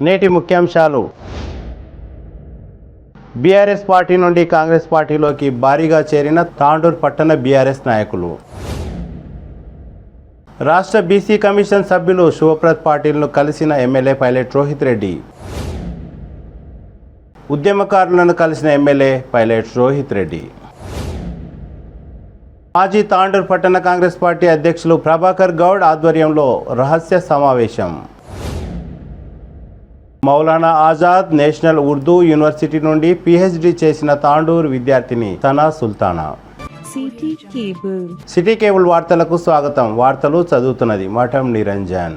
నేటి ముఖ్యాంశాలు. BRS party నుండి కాంగ్రెస్ పార్టీలోకి భారీగా చేరిన తాండూర్ పట్టణ బీఆర్ఎస్ నాయకులు. రాష్ట్ర బీసీ కమిషన్ సభ్యులు శివప్రత్ పాటిల్ను కలిసిన ఎమ్మెల్యే పైలట్ రోహిత్ రెడ్డి. ఉద్యమకారులను కలిసిన ఎమ్మెల్యే పైలట్ రోహిత్ రెడ్డి. మాజీ తాండూర్ పట్టణ కాంగ్రెస్ పార్టీ అధ్యక్షులు ప్రభాకర్ గౌడ్ ఆధ్వర్యంలో రహస్య సమావేశం. మౌలానా ఆజాద్ నేషనల్ ఉర్దూ యూనివర్సిటీ నుండి పిహెచ్డి చేసిన తాండూర్ విద్యార్థిని సనా సుల్తానా. సిటీ కేబుల్ వార్తలకు స్వాగతం. వార్తలు చదువుతున్నది మఠం నిరంజన్.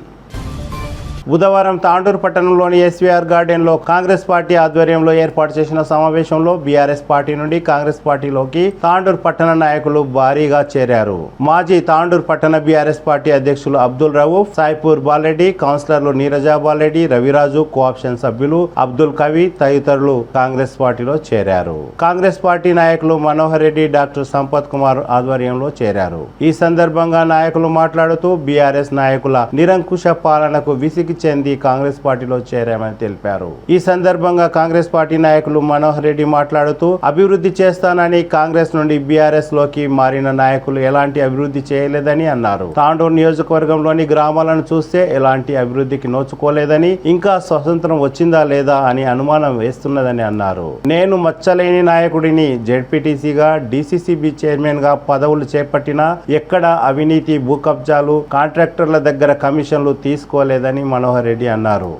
బుధవారం తాండూర్ పట్టణంలోని ఎస్వీఆర్ గార్డెన్లో కాంగ్రెస్ పార్టీ ఆధ్వర్యంలో ఏర్పాటు చేసిన సమావేశంలో బీఆర్ఎస్ పార్టీ నుండి కాంగ్రెస్ పార్టీలోకి తాండూర్ పట్టణ నాయకులు భారీగా చేరారు. మాజీ తాండూర్ పట్టణ బీఆర్ఎస్ పార్టీ అధ్యక్షులు అబ్దుల్ రవూఫ్, సాయిపూర్ బాలరెడ్డి, కౌన్సిలర్లు నీరజా బాలరెడ్డి, రవిరాజు, కోఆప్షన్ సభ్యులు అబ్దుల్ కవి తదితరులు కాంగ్రెస్ పార్టీలో చేరారు. కాంగ్రెస్ పార్టీ నాయకులు మనోహర్ రెడ్డి, డాక్టర్ సంపత్ కుమార్ ఆధ్వర్యంలో చేరారు. ఈ సందర్భంగా నాయకులు మాట్లాడుతూ బీఆర్ఎస్ నాయకుల నిరంకుశ పాలనకు విసిగి చెంది కాంగ్రెస్ పార్టీలో చేరామని తెలిపారు. ఈ సందర్భంగా కాంగ్రెస్ పార్టీ నాయకులు మనోహర్ రెడ్డి మాట్లాడుతూ అభివృద్ధి చేస్తానని కాంగ్రెస్ నుండి బీఆర్ఎస్ లోకి మారిన నాయకులు ఎలాంటి అభివృద్ధి చేయలేదని అన్నారు. తాండూరు నియోజకవర్గంలోని గ్రామాలను చూస్తే ఎలాంటి అభివృద్ధికి నోచుకోలేదని, ఇంకా స్వతంత్రం వచ్చిందా లేదా అని అనుమానం వేస్తున్నదని అన్నారు. నేను మచ్చలేని నాయకుడిని, జెడ్పీటీసీగా, డీసీసీబీ చైర్మన్ గా పదవులు చేపట్టినా ఎక్కడ అవినీతి, భూ కబ్జాలు, కాంట్రాక్టర్ల దగ్గర కమిషన్లు తీసుకోలేదని మనోహర్ రెడ్డి అన్నారు.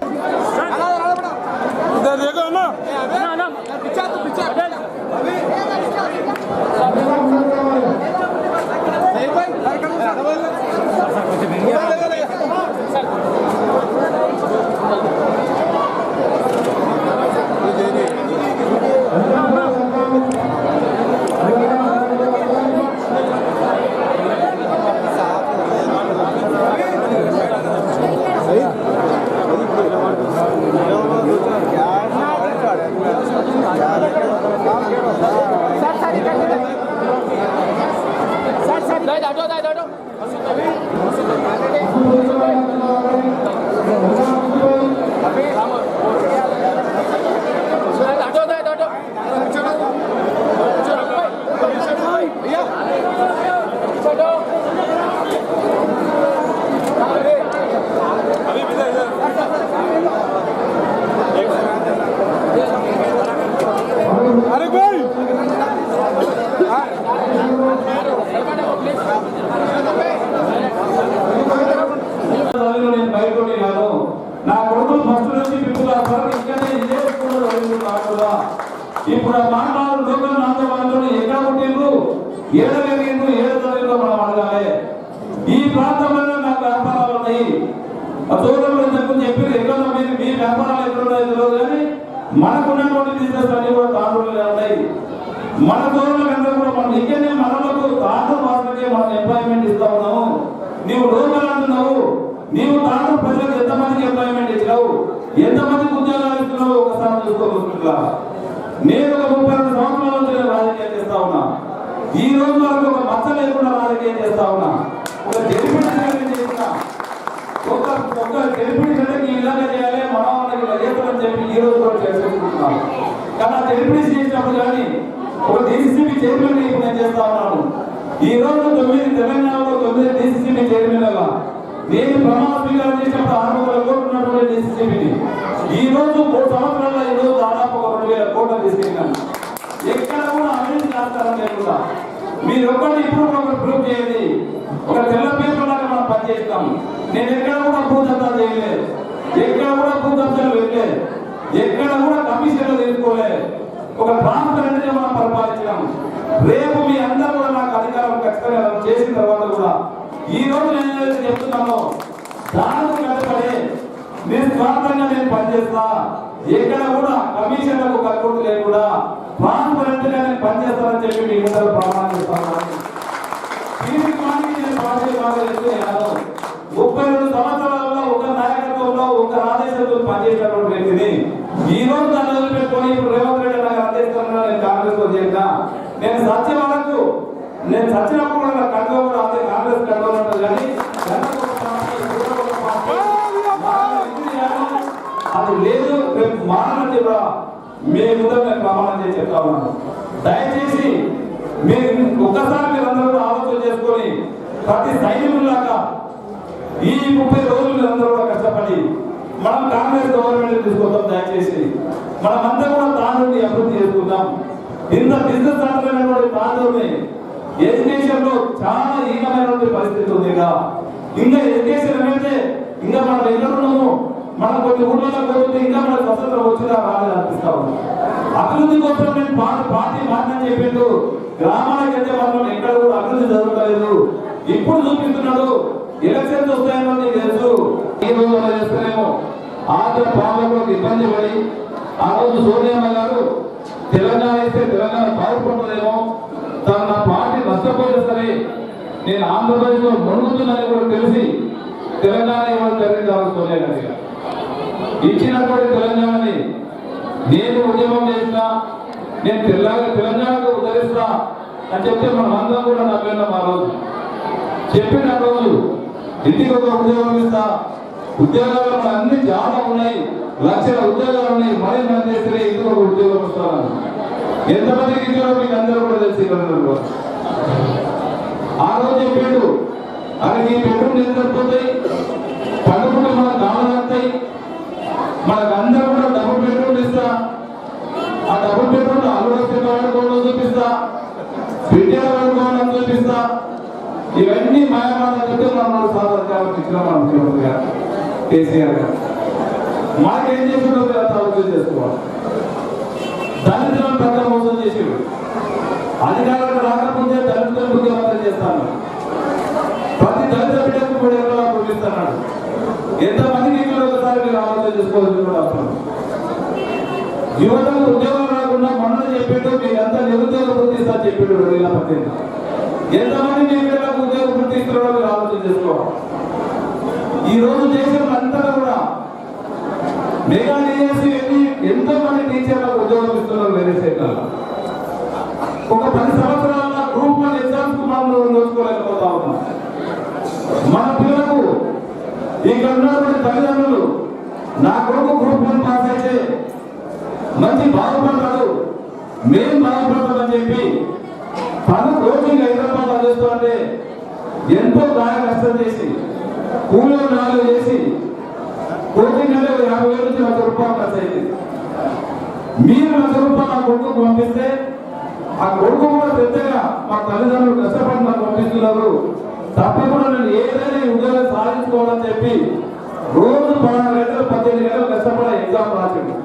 ఇప్పుడు మాట్లాడు లోకల్ నాతో వాళ్ళని ఎక్కడ పుట్టిండ్రు, ఏడగలిగిండ్రు, ఏడగలిగిండ్రు మనం అడగాలి. ఈ ప్రాంతంలో నాకు వ్యాపారాలు ఉన్నాయి. దూరంలో చెప్పి ఎక్కడ మీ వ్యాపారాలు ఎక్కడ ఉన్నాయో తెలియదు, కానీ మనకున్నటువంటి బిజినెస్ అన్ని కూడా తాండూరులో ఉన్నాయి. మన దూరంలో కూడా మనం ఇక్కడనే మనలకు తాండూరు వాసులకే మనం ఎంప్లాయ్మెంట్ ఇస్తా ఉన్నాము. నీవు లోకల్ అంటున్నావు, నీవు తాండూరు ప్రజలకు ఎంతమందికి ఎంప్లాయ్మెంట్ ఇచ్చినావు, ఎంతమందికి ఉద్యోగాలు ఇస్తున్నావు ఒకసారి చూసుకోవాలనుకుంటున్నా. నేను ఒక 32 సంవత్సరాల నుంచి రాజకీయం చేస్తా ఉన్నా. ఈ రోజు వరకు ఒక మచ్చ లేకుండా రాజకీయం చేస్తా ఉన్నా. ఒక జడ్పీటీ చేసిన ఒక జడ్పీటీ ఇలాగే చేయాలి, మనవాళ్ళకి చేస్తామని చెప్పి ఈ రోజు కూడా చేసుకుంటున్నాను. కానీ ఆ జడ్పీటీ చేసినప్పుడు కానీ ఒక డీసీసీబీ చైర్మన్ ఇప్పుడు నేను చేస్తా ఉన్నాను. ఈ రోజు 9 తెలంగాణలో 9 డీసీసీబీ చైర్మన్ గా నేను ప్రమాణ స్వీకారం చేసినప్పుడు 600 కోట్లు ఉన్నటువంటి డీసీసీబీని ఈ రోజు 3 సంవత్సరాల్లో ఈ రోజు దాదాపు 2000 కోట్లు తీసుకెళ్ళాను. ఎక్కడ కూడా అవినీతి చేస్తారని లేకుండా మీరు ఒక్కటి ఇప్పుడు ఒకటి ప్రూవ్ చేయండి. ఒక తెల్ల పేపర్ లాగా మనం పనిచేస్తాం. నేను ఎక్కడ కూడా భూదంతాలు చేయలేదు, ఎక్కడ కూడా భూదంతాలు వెళ్ళలేదు, ఎక్కడ కూడా కమిషన్లు తీసుకోలేదు. ఒక ట్రాన్స్పరెంట్ గా మనం పరిపాలించాం. రేపు మీ అందరూ కూడా నాకు అధికారం ఖచ్చితంగా చేసిన తర్వాత కూడా ఈ రోజు నేను ఏదైతే చెప్తున్నానో దానికి కట్టుబడి నిస్వార్థంగా నేను పనిచేస్తా. ఎక్కడ కూడా కమిషన్లకు కట్టుబడి లేకుండా ట్రాన్స్పరెంట్ గా నేను పనిచేస్తానని చెప్పి మీ అందరూ ప్రమాణం చేస్తాను. నేను బాధ్యత 32 సంవత్సరాలలో ఒక నాయకత్వంలో ఒక ఆదేశంతో పనిచేసినటువంటి వ్యక్తిని ఈ రోజు నన్ను వదిలిపెట్టుకొని ఇప్పుడు రేవంత్ రెడ్డి నాకు అందిస్తున్నా. నేను కాంగ్రెస్ తో చేరినా, నేను సత్య వరకు నేను సచ్చినప్పుడు కూడా నా కండువ కూడా అదే కాంగ్రెస్ కండువ ఉంటుంది. కానీ అది లేదు, రేపు మారని కూడా మీ ముందర ప్రమాణం చేసి చెప్తా ఉన్నాను. దయచేసి మీరు ఒక్కసారి మీరందరూ కూడా ఆలోచన చేసుకొని ప్రతి సైనికులాగా ఈ 30 రోజులు మీరందరూ కూడా కష్టపడి మనం కాంగ్రెస్ గవర్నమెంట్ తీసుకుందాం. దయచేసి మనమంతా కూడా తాండూరుని అభివృద్ధి చేసుకుందాం. ఇంత బిజినెస్ అంటున్నటువంటి తాండూరుని ఎడ్యుకేషన్ లో చాలా హీనమైనటువంటి పరిస్థితి ఉంది. ఇంకా ఎడ్యుకేషన్ అంటే ఇంకా మనం ఎక్కడ ఉన్నాము, మనం కొన్ని ఊళ్ళలో పోతుంటే ఇంకా మన స్వతంత్రం వచ్చినా రాలేదు అనిపిస్తా ఉంది. అభివృద్ధి కోసం నేను పార్టీ మాట్లాడి చెప్పిండు, గ్రామాలకు అయితే మనం ఎక్కడ కూడా అభివృద్ధి జరగలేదు. ఇప్పుడు చూపిస్తున్నాడు ఎలక్షన్స్ వస్తాయని నీకు తెలుసు. ఈ రోజు అలా చేస్తేనేమో ఆంధ్ర పాలకులకు ఇబ్బంది పడి ఆ రోజు సోనియమ్మ గారు తెలంగాణ ఇస్తే తెలంగాణ బాగుపడుతుందేమో, తన నా పార్టీ నష్టపోయినా సరే నేను ఆంధ్రప్రదేశ్ లో మునుగుతుందని కూడా తెలిసి తెలంగాణ ఇవ్వడం జరిగింది. సోనియా గాంధీ గారు ఇచ్చినటువంటి తెలంగాణని నేను ఉద్యమం చేసినా, నేను తెలంగాణకు ఉద్ధరిస్తా అని చెప్తే మనం అందరం కూడా నమ్మినాం. ఆ రోజు చెప్పిన రోజు ఇంటికి ఒక ఉద్యోగం ఇస్తా, ఉద్యోగాలు మన అన్ని చాలా ఉన్నాయి, లక్షల ఉద్యోగాలు ఉన్నాయి, మరీ మనం చేస్తే ఇంటికి ఒక ఉద్యోగం ఇస్తాను. ఎంతమందికి ఇచ్చారో మీకు అందరూ కూడా తెలిసి ఆ రోజు చెప్పిండు, అది ఈ బెడ్రూమ్ నిద్రపోతాయి, పడుకుంటే మనకు కావాలంటాయి, మనకు అందరూ కూడా డబుల్ బెడ్రూమ్ ఇస్తా, ఆ డబుల్ బెడ్రూమ్ అల్లుడు వాడుకోవడం చూపిస్తా, బిడ్డల వాడుకోవడం చూపిస్తా. ఇవన్నీ మాయమాటలు చెప్తే మనం సాధారణ ఇచ్చిన మన ముఖ్యమంత్రి గారు కేసీఆర్ గారు మాకేం చేసిండో ఆలోచన చేసుకోవాలి. దళితులను పెద్ద మోసం చేసాడు, అధికారులకు రాకపోతే దళితులను ముఖ్యమంత్రి చేస్తాను, ప్రతి దళిత బిడ్డకు 3 ఎకరాలు పంపిస్తున్నాడు. ఎంతమందికి ఇక్కడ ఒకసారి మీరు ఆలోచన చేసుకోవాల్సి కూడా అవసరం. యువతకు ఉద్యోగం రాకుండా మొన్న చెప్పాడు, మీరంతా నిరుద్యోగ వృత్తి ఇస్తా చెప్పాడు 2018. ఎంతమంది మీ పిల్లలకు ఉద్యోగ వృత్తి ఇస్తున్నాడో మీరు ఆలోచన చేసుకోవాలి. ఈ రోజు దేశం అంతా కూడా మెగా డిఎస్సీ ఎంతో మంది టీచర్లకు ఉద్యోగం ఇస్తున్నారు వేరే స్టేట్లలో. ఒక 10 సంవత్సరాల గ్రూప్ 1 ఎగ్జామ్స్ కు మనం నోచుకోలేకపోతా ఉన్నాం. మన పిల్లలకు ఇక్కడ ఉన్నటువంటి తల్లిదండ్రులు నా కొడుకు గ్రూప్ 1 పాస్ అయితే మంచి బాగుపడతాడు, మేము బాగుపడతామని చెప్పి 10 కోచింగ్ హైదరాబాద్ అందిస్తుంటే ఎంతో బాగా కష్టం చేసి కూలో 4 చేసి కోచింగ్ అంటే 50,000 నుంచి 1,00,000 రూపాయలు ఖర్చు అయింది. మీరు 1,00,000 రూపాయలు ఆ కొడుకు పంపిస్తే ఆ కొడుకు కూడా పెద్దగా మా తల్లిదండ్రులు కష్టపడి నాకు పంపిస్తున్నారు, తప్పకుండా నేను ఏదైనా ఉద్యోగం సాధించుకోవాలని చెప్పి రోజు 12 గంటలు 18 గంటలు కష్టపడి ఎగ్జామ్ రాసిండు.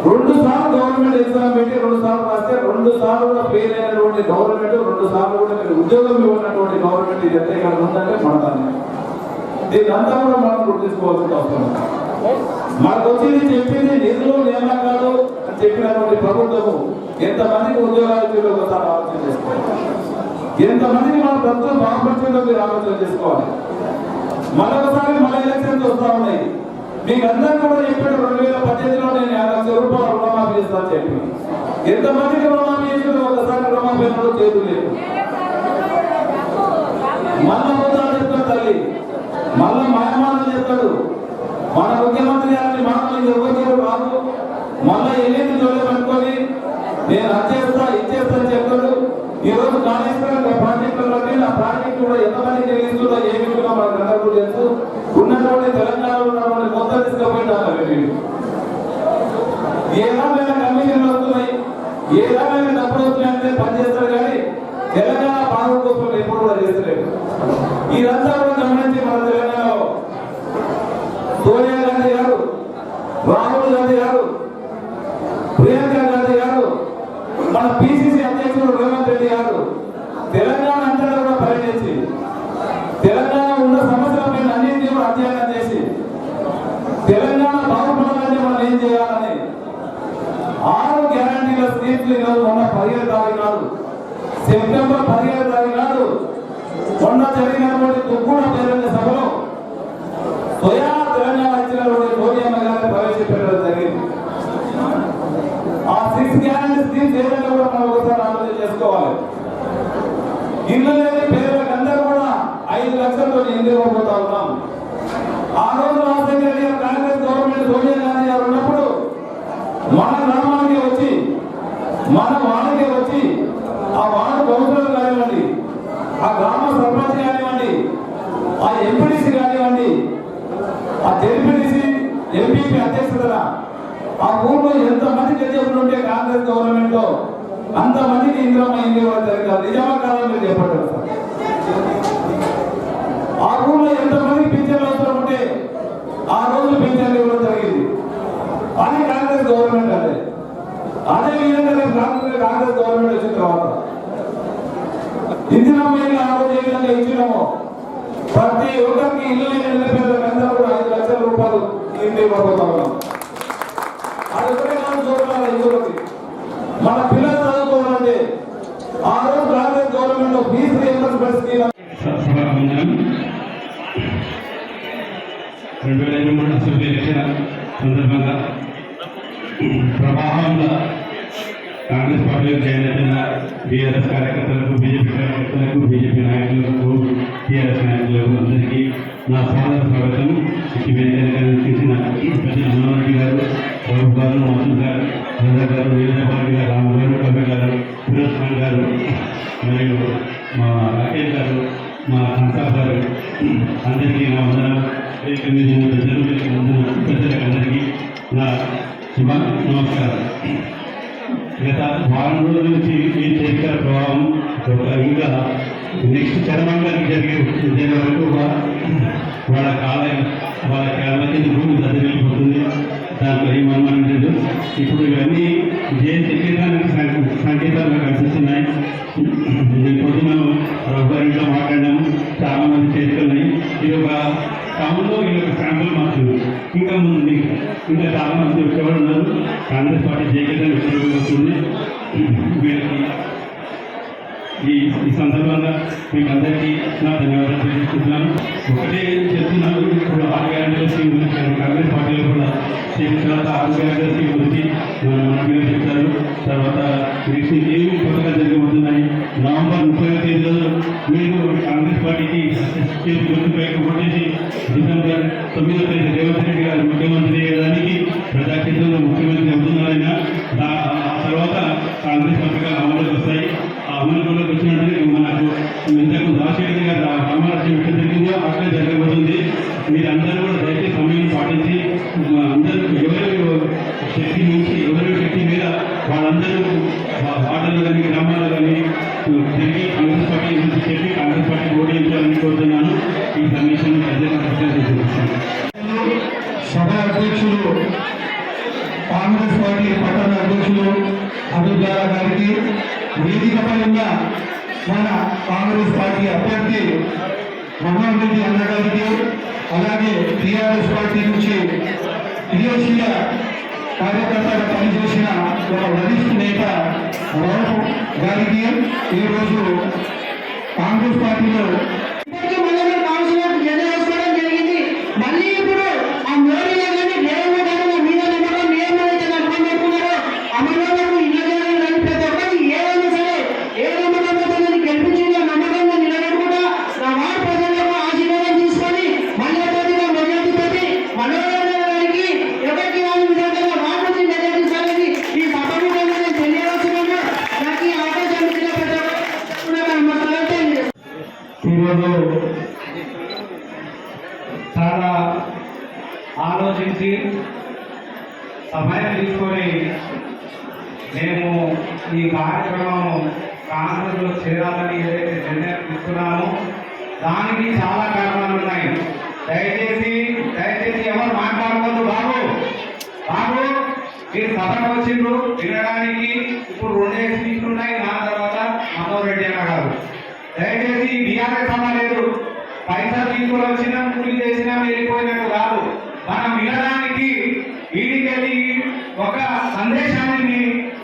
2 సార్లు గవర్నమెంట్ ఎగ్జామ్ పెట్టి 2 సార్లు రాస్తే 2 సార్లు కూడా ఫెయిల్ అయినటువంటి గవర్నమెంట్, 2 సార్లు కూడా మీరు ఉద్యోగం ఇవ్వనటువంటి గవర్నమెంట్ ఇది ఎంత ఇక్కడ ఉందంటే మనదాన్ని. దీన్ని అంతా కూడా మనం గుర్తించుకోవాల్సిన అవసరం. మనకు వచ్చింది చెప్పింది నిధులు నియామకాలు అని చెప్పినటువంటి ప్రభుత్వము ఎంతమందికి ఉద్యోగాలు ఇచ్చిందో ఒకసారి ఆలోచన చేసుకోవాలి. ఎంతమందికి మన ప్రభుత్వం బాగుపడుతుందో మీరు ఆలోచన చేసుకోవాలి. మరొకసారి మన ఎలక్షన్స్ వస్తా ఉన్నాయి. మీకు అందరూ కూడా చెప్పాడు 2018లో నేను 50,000 రూపాయలు రుణమాఫీ చేస్తాను చెప్పి. ఎంతమందికి రుణమాఫీ చేసిందో ఒకసారి రుణమాఫీ అయినప్పుడు చేతులు లేదు. మళ్ళా ఉదాహరణ చెప్తాడు తల్లి, మళ్ళా మాయమాటలు చెప్తాడు. మన ముఖ్యమంత్రి గారిని మాటలు ఎవరు రాదు, మళ్ళా ఎన్నింటి జోలి పట్టుకొని నేను అచ్చేస్తా ఇచ్చేస్తా అని చెప్తాడు. ఈ రోజు కాళేశ్వరం ప్రాజెక్టులు బట్టి ఆ ప్రాజెక్టు కూడా ఎంతమంది తెలియస్తుందో ఏమి మనకు అందరూ తెలుసు. ఉన్నటువంటి తెలంగాణలో ఉన్నటువంటి మొత్తం తీసుకుపోయింది. ఏ రకమైన కమిషన్లు వస్తున్నాయి, ఏ రకమైన డబ్బులు వస్తున్నాయంటే పనిచేస్తారు కానీ తెలంగాణ పాలన కోసం ఎప్పుడు కూడా చేస్తలేదు. ఇదంతా కూడా గమనించి మన తెలంగాణలో సోనియా గాంధీ గారు, రాహుల్ గాంధీ గారు, ప్రియాంక గాంధీ గారు, మన పిసిసి అధ్యక్షుడు రేవంత్ రెడ్డి గారు తెలంగాణ అంతా కూడా పర్యటించి తెలంగాణ ఉన్న సమస్యలపై అన్నింటినీ కూడా అధ్యయనం చేసి తెలంగాణ బాగుపడాలంటే మనం ఏం చేయాలని 6 గ్యారంటీల స్కీమ్స్ ఈరోజు మొన్న 17 తారీఖు నాడు, సెప్టెంబర్ 17 తారీఖు నాడు మొన్న జరిగినటువంటి తుక్కుడ బహిరంగ సభలో స్వయా తెలంగాణ ఇచ్చినటువంటి సోనియమ్మ గారిని ప్రవేశపెట్టడం జరిగింది. ఆ 6 గ్యారంటీ స్కీమ్స్ ఏదైనా కూడా మనం ఒకసారి ఆలోచన చేసుకోవాలి. ఇల్లు లేని పేదలకు అందరూ కూడా 5 లక్షలతో ఇంటికి పోతా ఉన్నాం. ఆ రోజు రాజశేఖర రెడ్డి కాంగ్రెస్ గవర్నమెంట్ సోనియా మన గ్రామానికి వచ్చి మన వాడకే వచ్చి ఆ వార్డు కౌన్సిలర్ కానివ్వండి, ఆ గ్రామ సర్పంచ్ కానివ్వండి, ఆ ఎంపీడీసీ కానివ్వండి, ఆ జెడ్పీటీసీ ఎంపీపీ అధ్యక్షతన ఆ ఊళ్ళో ఎంతమందికి ఎలిజిబుల్ ఉంటే కాంగ్రెస్ గవర్నమెంట్ లో అంతమందికి ఇంద్రమ్మ ఇంటి జరగాలి. నిజమా కాదా మీరు చెప్పండి. ఆ ఊళ్ళో ఎంతమందికి పింఛన్లు అవసరం ఉంటే ఆ రోజు పింఛన్లు ఇవ్వడం జరిగింది. అది కాంగ్రెస్ గవర్నమెంట్ అదే. అదే విధంగా రేపు కాంగ్రెస్ గవర్నమెంట్ వచ్చిన తర్వాత ఇందిరమ్మ ఇల్లు ఆ రోజు ఏ విధంగా ఇచ్చినామో ప్రతి ఒక్కరికి ఇల్లు లేని నిరుపేదలందరూ కూడా 5 లక్షల రూపాయలు ఇంటి ఇవ్వబోతా ఉన్నాం. అది ఒకటే మనం చూడాలి. ఇంకొకటి మన పిల్లలు చదువుకోవాలంటే ఆ రోజు కాంగ్రెస్ గవర్నమెంట్ లో fee reimbursement scheme 2023 assembly election సందర్భంగా ప్రవాహంలో కాంగ్రెస్ పార్టీలో జాయిన్ అయిన బీఆర్ఎస్ కార్యకర్తలకు, బీజేపీ కార్యకర్తలకు, బీజేపీ నాయకులకు, టీఆర్ఎస్ నాయకులకు అందరికీ నా స్వాగతం. ఈ వేదికగా చేసిన పెద్ద మనోహర్ గారు, బాబు గారు, మధు గారు, రజా గారు, వీరపాటి గారు, రాము గారు, కవి గారు, ఫిరోజ్ ఖాన్ గారు, మరియు మా రాకేష్ గారు, మా హన్సాబ్ గారు అందరికీ నా వందనాలు. పెద్దలకు అందరికీ నా నమస్కారం. గత వారం రోజుల నుంచి ఈ చరిత్ర ప్రభావం ఇంకా నెక్స్ట్ చరమంగా జరిగే వరకు వాళ్ళ కాళ్ళకి భూమి దద్దరి వెళ్ళిపోతుంది. దాంట్లో ఏమనుమానం లేదు. ఇప్పుడు ఇవన్నీ సంకేతాలు కనిపిస్తున్నాయి. పొద్దున ఇంట్లో మాట్లాడినాము, చాలా మంది చేస్తున్నాయి. ఇది ఒక టౌన్లో ఇది ఒక శాంపుల్ మాత్రమే. ఇంకా ముందు ఇంకా చాలా మంది వచ్చేవాళ్ళు ఉన్నారు. కాంగ్రెస్ పార్టీ జయకేతను వస్తుంది. వీళ్ళకి ఈ సందర్భంగా మీకు అందరికీ నా ధన్యవాదాలు తెలియజేస్తున్నాను. ఒకటే చెప్తున్నాను, ఇప్పుడు 6 గ్యారెంటీల స్కీమ్ గురించి కాంగ్రెస్ పార్టీలో కూడా తర్వాత 6 గ్యారెంటీల స్కీమ్ గురించి మనకి చెప్తారు. తర్వాత నెక్స్ట్ ఏమి పథకాలు జరగబోతున్నాయి. నవంబర్ 30వ తేదీలో మీరు కాంగ్రెస్ పార్టీకి గుర్తుపై కొట్టేసి డిసెంబర్ 9వ తేదీ రేవంత్ రెడ్డి గారు ముఖ్యమంత్రి అయ్యేదానికి ప్రజాక్షేత్రంలో ముఖ్యమంత్రి అవుతున్నారైన ఆ తర్వాత కాంగ్రెస్ పథకాలు అమలులోకి వస్తాయి. ఆ అమలులోకి వచ్చినట్టు మనకు ఇంతకు రాజశేఖర్ గారు రామరాజ్యం ఎక్కడ జరిగిందో అక్కడే జరగబోతుంది. మీరందరూ కూడా దయచేసి సమయం పాటించి అందరూ ఎవరి శక్తి నుంచి ఎవరి శక్తి మీద వాళ్ళందరూ వార్డులు కానీ గ్రామాలు కానీ తిరిగి కాంగ్రెస్ పార్టీ గురించి చెప్పి కాంగ్రెస్ పార్టీ ఓడించాలని కోరుతున్నాను. ఈ కమిషన్ సభ అధ్యక్షులు కాంగ్రెస్ పార్టీ పట్టణ అధ్యక్షులు అబ్దుల్లా గారికి, వేదికపై ఉన్న మన కాంగ్రెస్ పార్టీ అభ్యర్థి మనోహర్ రెడ్డి అన్న గారికి, అలాగే టీఆర్ఎస్ పార్టీ నుంచి క్రియాశీల కార్యకర్తగా పనిచేసిన ఒక వరిష్ఠ నేత రావు గారికి ఈరోజు కాంగ్రెస్ పార్టీలో మళ్ళీ ఇప్పుడు ఆ మోడీ గారిని దేవుడు గారిని మీద నమ్మకం ఏమైతే నమ్మకం పెట్టుకున్నారో అమలులకు ఇళ్ళని కానీ ప్రతి ఒక్కరికి ఏదైనా సరే ఏ నమ్మకంతో గెలిపించింది ఆ నమ్మకంగా నిలబెట్టుకుంటా నా వార్డు ప్రజలకు ఆశీర్వాదం తీసుకొని మళ్ళీ తోటిగా మెజార్టీతోటి మనోరంజన్ గారికి ఎవరికి వాళ్ళ విధంగా వార్డు నుంచి మెజార్టీసాలని ఈ సభముగా నేను తెలియవచ్చున్నాను. నాకు ఈ అవకాశం ఇచ్చిన ప్రతి ఒక్కరు ఈరోజు చాలా ఆలోచించి సమయం తీసుకొని మేము ఈ కార్యక్రమం కాంగ్రెస్లో చేరాలని ఏదైతే నిర్ణయం తీసుకున్నామో దానికి చాలా కారణాలు ఉన్నాయి. దయచేసి ఎవరు మాట్లాడవద్దు. బాబు మీరు సభకు వచ్చిండ్రు వినడానికి. ఇప్పుడు 2 స్పీచ్లు ఉన్నాయి. నా తర్వాత మనోహర్ రెడ్డి అన్న గారు. దయచేసి బీఆర్ఎస్ సభ లేదు. పైసా తీసుకుని వచ్చినా కూలి చేసినా వెళ్ళిపోయినట్టు కాదు. మనం వినడానికి వీడికెళ్ళి ఒక సందేశాన్ని మీ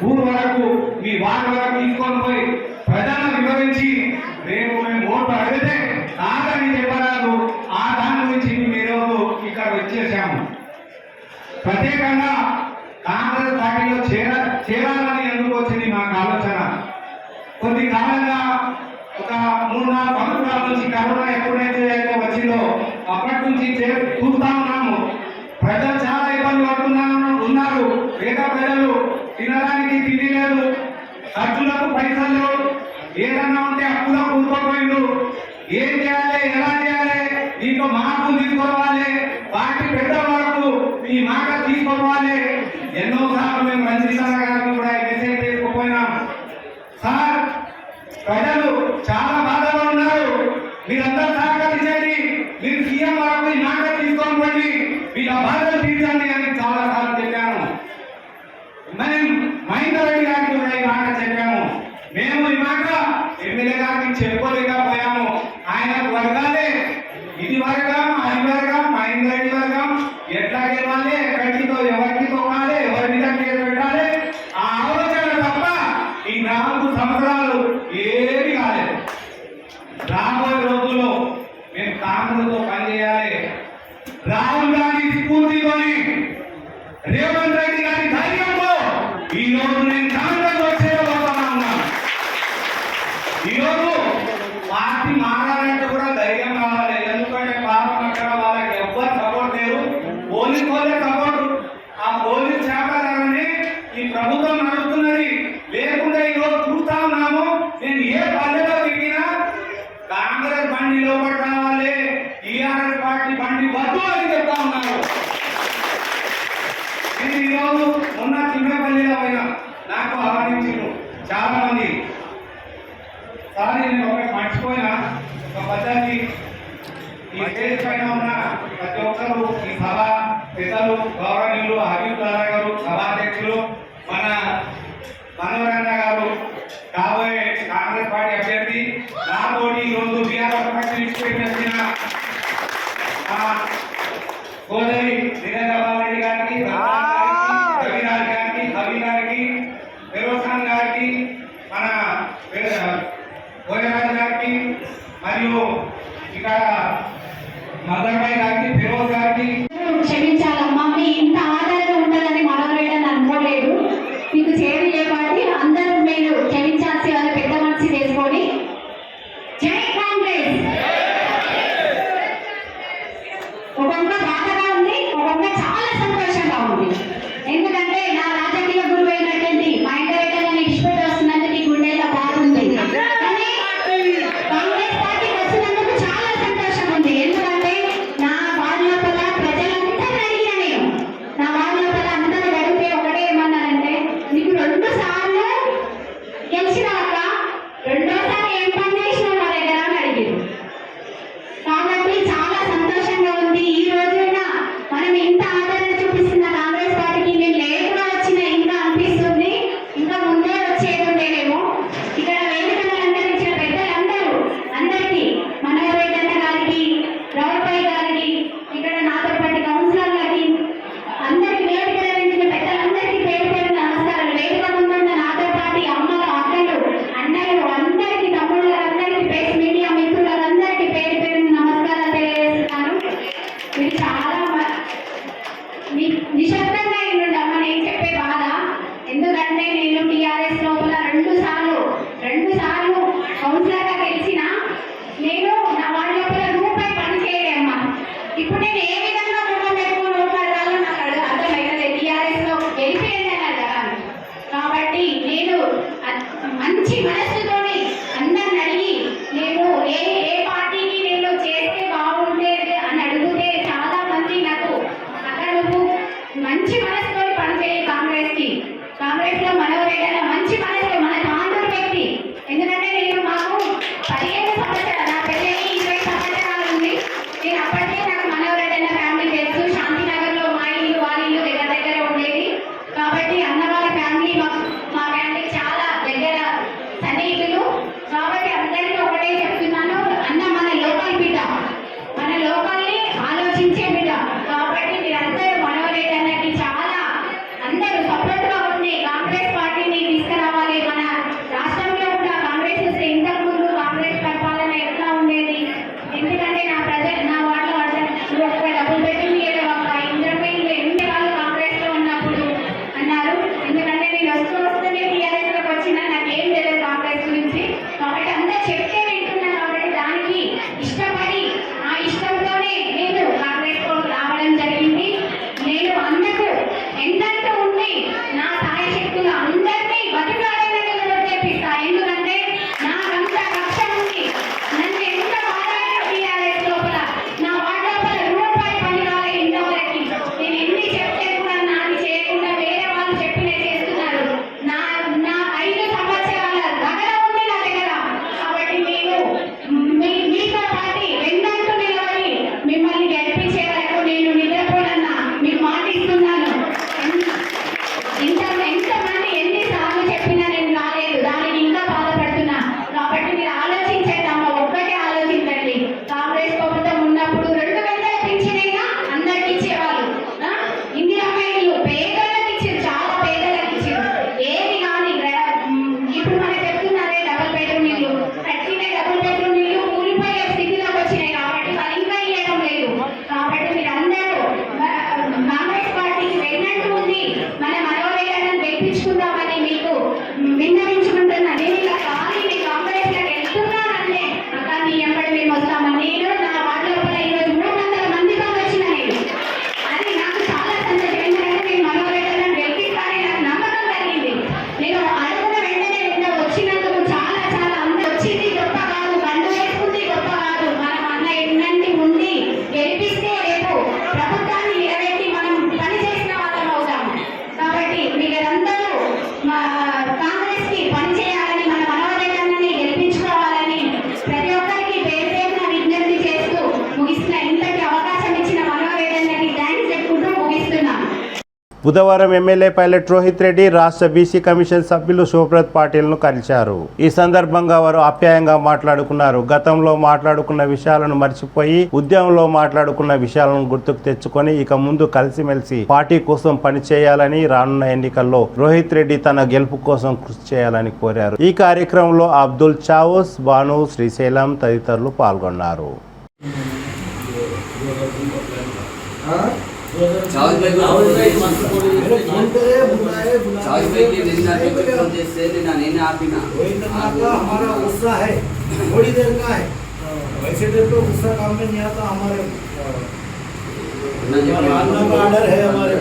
ఊరు వరకు మీ వార్డు వరకు తీసుకొని పోయి ప్రజలను వివరించి రేపు మేము ఓటు అడిగితే నాదని చెప్పరాదు. ఆ దాని గురించి మీరు ఇక్కడ వచ్చేసాము. ప్రత్యేకంగా కాంగ్రెస్ పార్టీలో చేరాలని ఎందుకు వచ్చింది మాకు ఆలోచన. కొద్ది కాలంగా ఒక 3-4 సంవత్సరాల నుంచి కరోనా ఎప్పుడైతే వచ్చిందో అప్పటి నుంచి చూస్తా ఉన్నాము. ప్రజలు చాలా ఇబ్బంది పడుతున్నారు. పేద ప్రజలు తినడానికి తిండి లేదు, ఖర్చులకు పైసలు లేవు, ఏదన్నా ఉంటే అప్పులో కూరుకోపోయిండు. ఏం చేయాలి, ఎలా చేయాలి, దీంట్లో మార్పులు తీసుకోవాలి, పార్టీ పెద్ద వరకు ఈ మాట తీసుకోవాలి. ఎన్నోసార్లు మేము రంజిత్ సార్ గారికి కూడా మెసేజ్ చేసుకోపోయినాం. సార్, ప్రజలు చాలా బాధలో ఉన్నారు, మీరందరూ సహకరించండి, మీరు సీఎం వరకు ఈ మాట తీసుకొని పోండి, వీళ్ళ బాధలు తీర్చండి అని చాలా సార్లు చెప్పాను. మేము మహేందర్ రెడ్డి గారికి కూడా ఈ మాట చెప్పాము. మేము ఈ మాట ఎమ్మెల్యే గారికి చెప్పుకోలేకపోయాము. ఆయన వర్గాలే, ఇది వర్గం, అది వర్గం, మహేందర్ రెడ్డి వర్గం, ఎట్లా గెలవాలి, ఎక్కడితో ఎవరికి తొక్కాలి, ఎవరి మీద కేసు పెట్టాలి, ఆ ఆలోచన తప్ప ఈ 4 సంవత్సరాలు ఏమి కాలేదు. రాబోయే రోజుల్లో మేము కాంగ్రెస్తో పనిచేయాలి. రాహుల్ గాంధీ స్ఫూర్తితోని, రేవంత్ రెడ్డి గారి ధైర్యంతో ఈ రోజు నేను కాంగ్రెస్ వచ్చేయబోతున్నా ఉన్నాను. ఈరోజు పార్టీ మారాలంటే కూడా ధైర్యం కావాలి. ఎందుకంటే పాపం అక్కడ వాళ్ళకి ఎవ్వరు సపోర్ట్ లేరు, పోలీస్ వాళ్ళే సపోర్ట్. ఆ పోలీస్ శాఖలని ఈ ప్రభుత్వం నడుస్తున్నది. లేకుండా ఈరోజు చూస్తా ఉన్నాము, నేను ఏ పల్లెలో తిరిగినా కాంగ్రెస్ బండి లోపల రావాలి, టీఆర్ఎస్ పార్టీ బండి వద్దు అని చెప్తా ఉన్నారు. నేను ఈరోజు మొన్న చిన్నపల్లిలో పోయినా, నాకు ఆహ్వానించారు చాలా మంది. సార్, నేను ఒకటి మర్చిపోయినా, ఒక పద్ధతి, ఈ స్టేజ్ పైన ఉన్న ప్రతి ఒక్కరు, ఈ సభ పెద్దలు, గౌరవనీయులు హబీబ్ లాలా గారు, సభాధ్యక్షులు, మన మనోరన్న గారు, కాబోయే కాంగ్రెస్ పార్టీ అభ్యర్థి, నాతోటి ఈరోజు బీఆర్ఎస్ పార్టీ ఇచ్చిపెట్టిన సోదరి నిరంజన్ రెడ్డి గారికి, రవిరాజ్ గారికి, కవి గారికి, ఫిరోజ్ గారికి, మన గోయరాజు గారికి, మరియు ఇక్కడ మదర్బాయ్ గారికి, ఫిరోజ్ గారికి క్షమించాలమ్మా, మీ ఇంత ఆదరణ ఉంటుందని మనోరేడని అనుకోలేదు. మీకు చేరు చేపట్టి అందరూ మీరు క్షమించాల్సి వాళ్ళ పెద్ద మనసు చేసుకొని జై కాంగ్రెస్. ఒక్కొక్క బాధగా ఉంది, ఒక్కొక్క చాలా సంతోషంగా ఉంది. ఎందుకంటే నా రాజకీయ గురువు అయినటువంటి మహేందర్ రెడ్డి గారిని ఇష్టపడి వస్తున్నందుకు ఈ గుండెల్లో బాగుంది. కానీ కాంగ్రెస్ పార్టీకి వచ్చినందుకు చాలా సంతోషం ఉంది. ఎందుకంటే నా వార్డు లోపల ప్రజలందరూ అడిగిన నేను, నా వార్డు లోపల అందరూ అడిగితే ఒకటే ఏమన్నారంటే, నీకు 2 సార్లు గెలిచినాక రెండోసారి ఏం పని చేసినావు నా దగ్గర అని అడిగారు. కాబట్టి చాలా సంతోషంగా ఉంది. ఈ రోజున మనం ఇంత ఆదరణ చూపిస్తున్న కాంగ్రెస్ పార్టీకి నేను లేటుగా వచ్చిన ఇంకా అనిపిస్తుంది, ఇంకా ముందే వచ్చేది ఉండేనేమో. ఇక్కడ వేదికను అలంకరించిన పెద్దలందరూ, అందరికీ, మనోహర్ రెడ్డి అన్న గారికి, రావుపై గారికి, ఇక్కడ నాతో పాటు కౌన్సిలర్లకి, అందరికీ వేదిక అలంకరించిన పెద్దలందరికీ పేరు పేరు నమస్కారాలు. వేదిక ముందున్న నాతో పాటు అమ్మలు, అక్కలు, అన్నలు, అందరికీ, తమ్ముళ్ళందరికీ, ప్రెస్ మీడియా మిత్రులందరికీ పేరు పేరు నమస్కారాలు తెలియజేస్తున్నాను. మీరు చాలా నిశ్శబ్దంగా ఉండమ్మ నేను చెప్పే బాధ. ఎందుకంటే నేను టీఆర్ఎస్ లోపల 2 సార్లు కౌన్సిలర్గా గెలిచిన నేను నా వాళ్ళ లోపల రూపాయి పని చేయలేమ్మా. ఇప్పుడు నేను ఏ విధంగా రూపం పెట్టుకుని ఓట్లాడాలో నాకు అర్థమైనది. టీఆర్ఎస్ లో గెలిపోయిందన్నారు కదా. కాబట్టి నేను మంచి మనస్సుతోని అందరిని అడిగి, నేను ఏ పార్టీకి నేను చేస్తే బాగుండేది అని అడిగితే చాలా మంది నాకు అక్కడ నువ్వు మంచి మనసుతో పనిచేయి కాంగ్రెస్ లో మనోరేడన మంచి మనసు, మన కాంగ్రెస్ వ్యక్తి. ఎందుకంటే నేను మాకు 15 సంవత్సరాలు, నా పెళ్ళి 20 సంవత్సరాలు ఉంది. నేను అప్పటికే నాకు మనోరేడన ఫ్యామిలీ తెలుసు. శాంతినగర్ లో మా ఇల్లు వాళ్ళ ఇల్లు దగ్గర ఉండేది. కాబట్టి అన్న వాళ్ళ ఫ్యామిలీ మా ఫ్యామిలీ చాలా దగ్గర సన్నిహితులు. కాబట్టి అందరికీ ఒకటే చెప్తున్నాను, అన్న మన లోకల్ బిడ్డ, మన లోకల్ని ఆలోచించే బిడ్డ. కాబట్టి మీరందరూ మనోరేడన్నకి చాలా అందరూ సపోర్ట్ గా ఉండి కాంగ్రెస్ పార్టీని తీసుకురావాలి. బుధవారం ఎమ్మెల్యే పైలట్ రోహిత్ రెడ్డి రాష్ట్ర బీసీ కమిషన్ సభ్యులు శివప్రత్ పాటిల్ను కలిశారు. ఈ సందర్భంగా వారు ఆప్యాయంగా మాట్లాడుకున్నారు. గతంలో మాట్లాడుకున్న విషయాలను మర్చిపోయి ఉద్యమంలో మాట్లాడుకున్న విషయాలను గుర్తుకు తెచ్చుకొని ఇక ముందు కలిసిమెలిసి పార్టీ కోసం పనిచేయాలని, రానున్న ఎన్నికల్లో రోహిత్ రెడ్డి తన గెలుపు కోసం కృషి చేయాలని కోరారు. ఈ కార్యక్రమంలో అబ్దుల్ చావోస్, బాను, శ్రీశైలం తదితరులు పాల్గొన్నారు. हमारा गुस्सा है थोड़ी देर का है, वैसे देर तो गुस्सा काम में नहीं आता. हमारे ऑर्डर है हमारे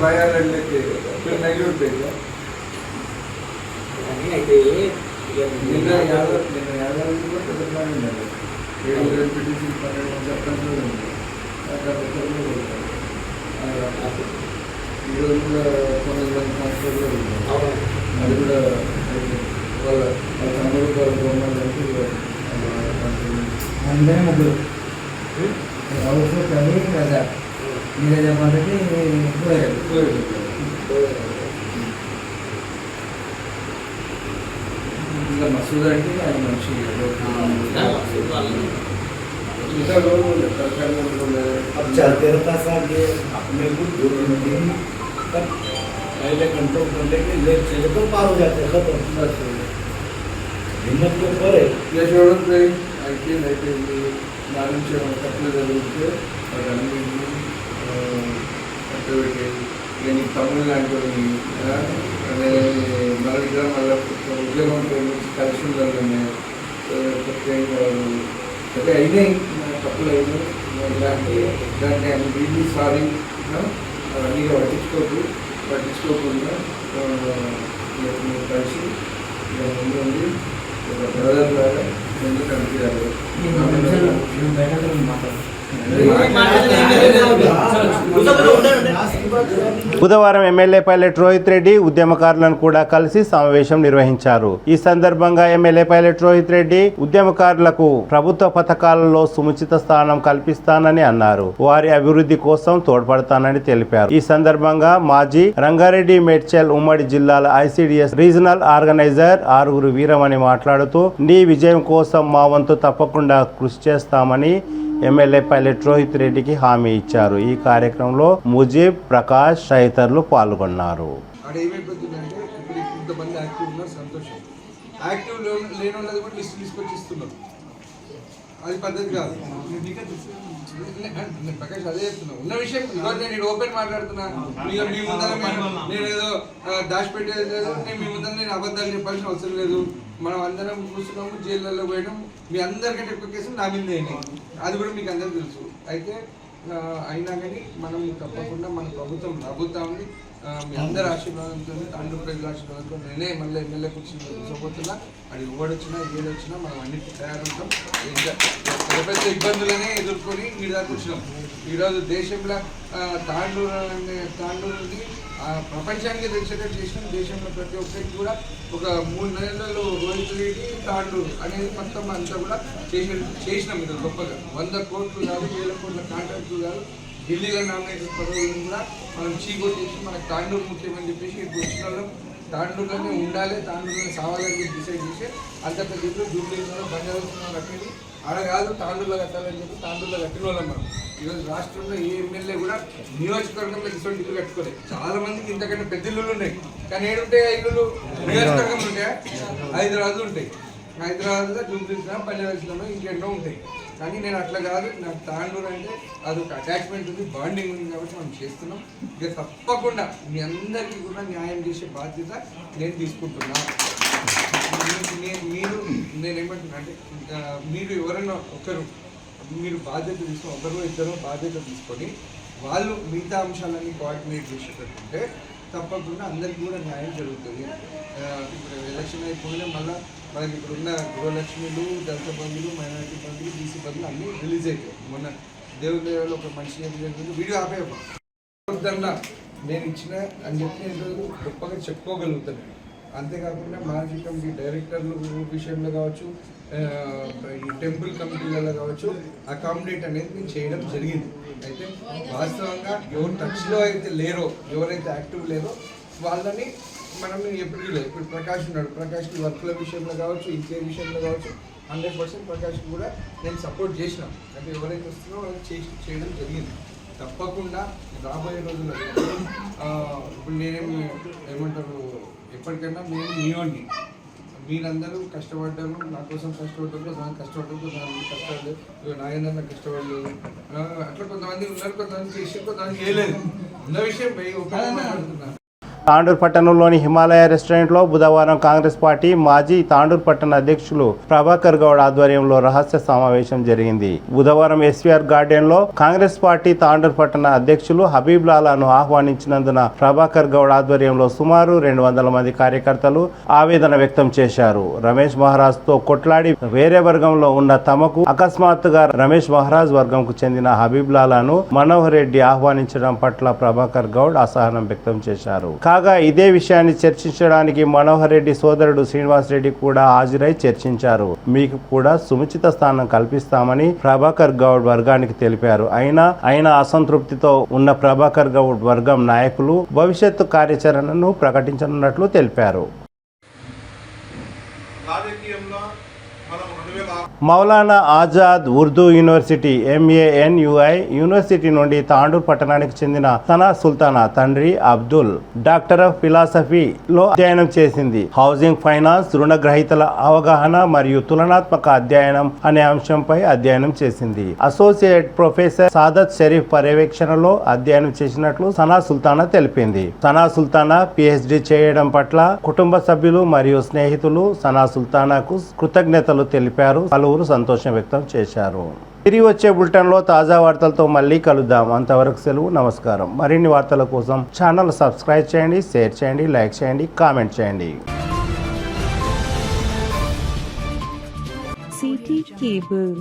बाया लड़ लेते फिर नहीं लड़ते అది కూడా వాళ్ళ తమ్ముడు గవర్నమెంట్ అందరూ ముగ్గురు అవసరం కానీ కదా మీరే చెప్పాలంటే ఇంకా మసూద్ అంటే ఆయన మనిషి ఇంకా లోన్ अब चलते रहता साहब ये अपने को 2 दिन तक पहले कंट्रोल कर लेंगे, लेट चले तो पार हो जाते हैं. खत्म हिम्मत के ऊपर है. या చూడండి అయితే నా నుంచి తప్పులు జరుగుతుంటే అన్నీ కట్టబెట్టి నేను తమ్ముడు లాంటి అదే మళ్ళీ మళ్ళీ ఉద్యోగం కలిసి ఉండాలని అయితే అయినాయి తప్పులు అయినాయి. దాన్ని ఐఎమ్ రియల్లీ సారీ. అవన్నీ పట్టించుకోకుండా మీరు కలిసి ముందు ఉంది ఒక బ్రదర్ లాగా ముందు కనిపించాలి. బుధవారం ఎమ్మెల్యే పైలట్ రోహిత్ రెడ్డి ఉద్యమకారులను కూడా కలిసి సమావేశం నిర్వహించారు. ఈ సందర్భంగా ఎమ్మెల్యే పైలట్ రోహిత్ రెడ్డి ఉద్యమకారులకు ప్రభుత్వ పథకాలలో సముచిత స్థానం కల్పిస్తానని అన్నారు. వారి అభివృద్ధి కోసం తోడ్పడతానని తెలిపారు. ఈ సందర్భంగా మాజీ రంగారెడ్డి మేడ్చల్ ఉమ్మడి జిల్లాల ఐసిడిఎస్ రీజనల్ ఆర్గనైజర్ ఆరుగురు వీరమణి మాట్లాడుతూ నీ విజయం కోసం మా వంతు తప్పకుండా కృషి చేస్తామని ఎమ్మెల్యే పైలట్ రోహిత్ రెడ్డికి హామీ ఇచ్చారు. ఈ కార్యక్రమంలో ముజీబ్, ప్రకాష్ తదితరులు పాల్గొన్నారు. అక్కడ ఏమైపోతుందంటే ఇప్పుడు ఇంతమంది యాక్టివ్ ఉన్నారు, సంతోషం. యాక్టివ్ లేని వాళ్ళది కూడా లిస్ట్ తీసుకొచ్చి ఇస్తున్నారు. అది పద్ధతి కాదు. ప్రకాష్ అదే చెప్తున్నా ఉన్న విషయం. ఈరోజు నేను ఓపెన్ మాట్లాడుతున్నా. మీ ముందర నేను ఏదో దాచిపెట్టేది లేదు. నేను మీ ముందర నేను అబద్ధాలు చెప్పాల్సిన అవసరం లేదు. మనం అందరం కూర్చున్నాము, జైళ్ళల్లో పోయినాం. మీ అందరికంటే ఎక్కువ కేసులు నా మీద అయినాయి. అది కూడా మీకు అందరికీ తెలుసు. అయితే అయినా కానీ మనం తప్పకుండా మన ప్రభుత్వం రాబోతా ఉంది. మీ అందరి ఆశీర్వాదంతో, తాండూరు ప్రజల ఆశీర్వాదంతో నేనే మళ్ళీ ఎమ్మెల్యే కూర్చోబోతున్నా. అది ఓడొచ్చినా ఏదొచ్చినా మనం అన్నిటికీ తయారవుతాం. ఇంకా పెద్ద పెద్ద ఇబ్బందులనే ఎదుర్కొని ఈ దాకా వచ్చినాం. ఈరోజు దేశంలో తాండూరుని ప్రపంచానికి తెలిసేటట్టు చేసినాం. దేశంలో ప్రతి ఒక్కరికి కూడా ఒక 3 నెలల్లో రోహిత్ రెడ్డి తాండూరు అనేది మొత్తం అంతా కూడా చేసినాం. ఇది గొప్పగా 100 కోట్లు కాదు, 1000 కోట్ల కాంట్రాక్ట్లు కాదు, ఢిల్లీలో నామినేషన్ పదవులను కూడా మనం చీకొట్టేసి మనకు తాండూరు ముఖ్యమని చెప్పేసి ఇప్పుడు వచ్చిన వాళ్ళం తాండూరులోనే ఉండాలి, తాండూరులోనే సావాలని డిసైడ్ చేసి అంత పెద్ద జూబ్లీలో బంజారాలో కట్టేది ఆడ కాదు, తాండూరులో కట్టాలని చెప్పి తాండూరులో కట్టిన వాళ్ళం మనం. ఈరోజు రాష్ట్రంలో ఏ ఎమ్మెల్యే కూడా నియోజకవర్గంలో ఇటువంటి ఇల్లు కట్టుకోలేదు. చాలా మందికి ఇంతకంటే పెద్ద ఇల్లులు ఉన్నాయి. కానీ ఏడుంటాయి ఇల్లులు? నియోజకవర్గంలో ఉంటాయా? హైదరాబాద్లో ఉంటాయి. హైదరాబాద్లో జూబ్లీలో బంజారాలో ఇంకెన్నో ఉంటాయి. కానీ నేను అట్లా కాదు. నాకు తాండూరు అంటే అదొక అటాచ్మెంట్ ఉంది, బాండింగ్ ఉంది. కాబట్టి మనం చేస్తున్నాం. ఇక తప్పకుండా మీ అందరికీ కూడా న్యాయం చేసే బాధ్యత నేను తీసుకుంటున్నాను. నేనేమంటున్నా అంటే మీరు ఎవరైనా ఒకరు మీరు బాధ్యత తీసుకొని, ఒకరు ఇద్దరు బాధ్యత తీసుకొని వాళ్ళు మిగతా అంశాలన్నీ కోఆర్డినేట్ చేసేటట్టుంటే తప్పకుండా అందరికీ కూడా న్యాయం జరుగుతుంది. ఇప్పుడు ఎలక్షన్ అయిపోయినా మళ్ళీ మనకి ఇప్పుడున్న గృహలక్ష్మిలు, దళిత బంధువులు, మైనారిటీ బంధువులు, బీసీ బంధువులు అన్నీ రిలీజ్ అయిపోయాయి. మొన్న దేవుని దేవాలో ఒక మంచి వీడియో ఆపేయమ్మా నేను ఇచ్చిన అని చెప్పి నేను గొప్పగా చెప్పుకోగలుగుతాను. అంతేకాకుండా మాజీ కమిటీ డైరెక్టర్లు విషయంలో కావచ్చు, ఈ టెంపుల్ కమిటీలలో కావచ్చు అకామిడేట్ అనేది నేను చేయడం జరిగింది. అయితే వాస్తవంగా ఎవరు టచ్లో అయితే లేరో, ఎవరైతే యాక్టివ్ లేరో వాళ్ళని మనం ఇప్పుడు ప్రకాష్ ఉన్నాడు, ప్రకాష్కి వర్క్ల విషయంలో కావచ్చు, ఇంకే విషయంలో కావచ్చు 100% ప్రకాష్కి కూడా నేను సపోర్ట్ చేసిన. అంటే ఎవరైతే వస్తున్నారో వాళ్ళకి చేయడం జరిగింది. తప్పకుండా రాబోయే రోజుల్లో ఇప్పుడు ఏమంటారు, ఎప్పటికైనా నేను మీవాడిని, మీరందరూ కష్టపడ్డారు, నా కోసం కష్టపడ్డారు, దానికి కష్టపడ్డారు, దానికి కష్టపడలేదు, నా ఏందన్నా కష్టపడలేదు, అట్లా కొంతమంది ఉన్నారు, కొంతమంది చేసి కొంతమంది చేయలేదు. ఉన్న విషయం ఉపయోగపడుతున్నారు. తాండూరు పట్టణంలోని హిమాలయ రెస్టారెంట్లో బుధవారం కాంగ్రెస్ పార్టీ మాజీ తాండూరు పట్టణ అధ్యక్షులు ప్రభాకర్ గౌడ్ ఆధ్వర్యంలో రహస్య సమావేశం జరిగింది. బుధవారం ఎస్వీఆర్ గార్డెన్ లో కాంగ్రెస్ పార్టీ తాండూరు పట్టణ అధ్యక్షులు హబీబ్ లాలాను ఆహ్వానించినందున ప్రభాకర్ గౌడ్ ఆధ్వర్యంలో సుమారు 200 మంది కార్యకర్తలు ఆవేదన వ్యక్తం చేశారు. రమేష్ మహారాజ్ తో కొట్లాడి వేరే వర్గంలో ఉన్న తమకు అకస్మాత్తుగా రమేష్ మహారాజ్ వర్గంకు చెందిన హబీబ్ లాలాను మనోహర్ రెడ్డి ఆహ్వానించడం పట్ల ప్రభాకర్ గౌడ్ అసహనం వ్యక్తం చేశారు. కాగా ఇదే విషయాన్ని చర్చించడానికి మనోహర్ రెడ్డి సోదరుడు శ్రీనివాస్ రెడ్డి కూడా హాజరై చర్చించారు. మీకు కూడా సముచిత స్థానం కల్పిస్తామని ప్రభాకర్ గౌడ్ వర్గానికి తెలిపారు. అయినా అసంతృప్తితో ఉన్న ప్రభాకర్ గౌడ్ వర్గం నాయకులు భవిష్యత్తు కార్యాచరణను ప్రకటించనున్నట్లు తెలిపారు. Maulana Azad Urdu university MANUI university నుండి తాండూరు పట్టణానికి చెందిన సనా సుల్తానా తండ్రి అబ్దుల్ డాక్టర్ ఆఫ్ ఫిలాసఫీలో అధ్యయనం చేసింది. హౌసింగ్ ఫైనాన్స్, రుణగ్రహీతల అవగాహన మరియు తులనాత్మక అధ్యయనం అనే అంశంపై అధ్యయనం చేసింది. అసోసియేట్ ప్రొఫెసర్ సాదత్ షరీఫ్ పర్యవేక్షణలో అధ్యయనం చేసినట్లు సనా సుల్తానా తెలిపింది. సనా సుల్తానా PhD చేయడం పట్ల కుటుంబ సభ్యులు మరియు స్నేహితులు సనా సుల్తానాకు కృతజ్ఞతలు తెలిపారు. పలువురు సంతోషం వ్యక్తం చేశారు. తిరిగి వచ్చే బులెటిన్లో తాజా వార్తలతో మళ్ళీ కలుద్దాం. అంతవరకు సెలవు, నమస్కారం. మరిన్ని వార్తల కోసం ఛానల్ సబ్స్క్రైబ్ చేయండి, షేర్ చేయండి, లైక్ చేయండి, కామెంట్ చేయండి. CT Cable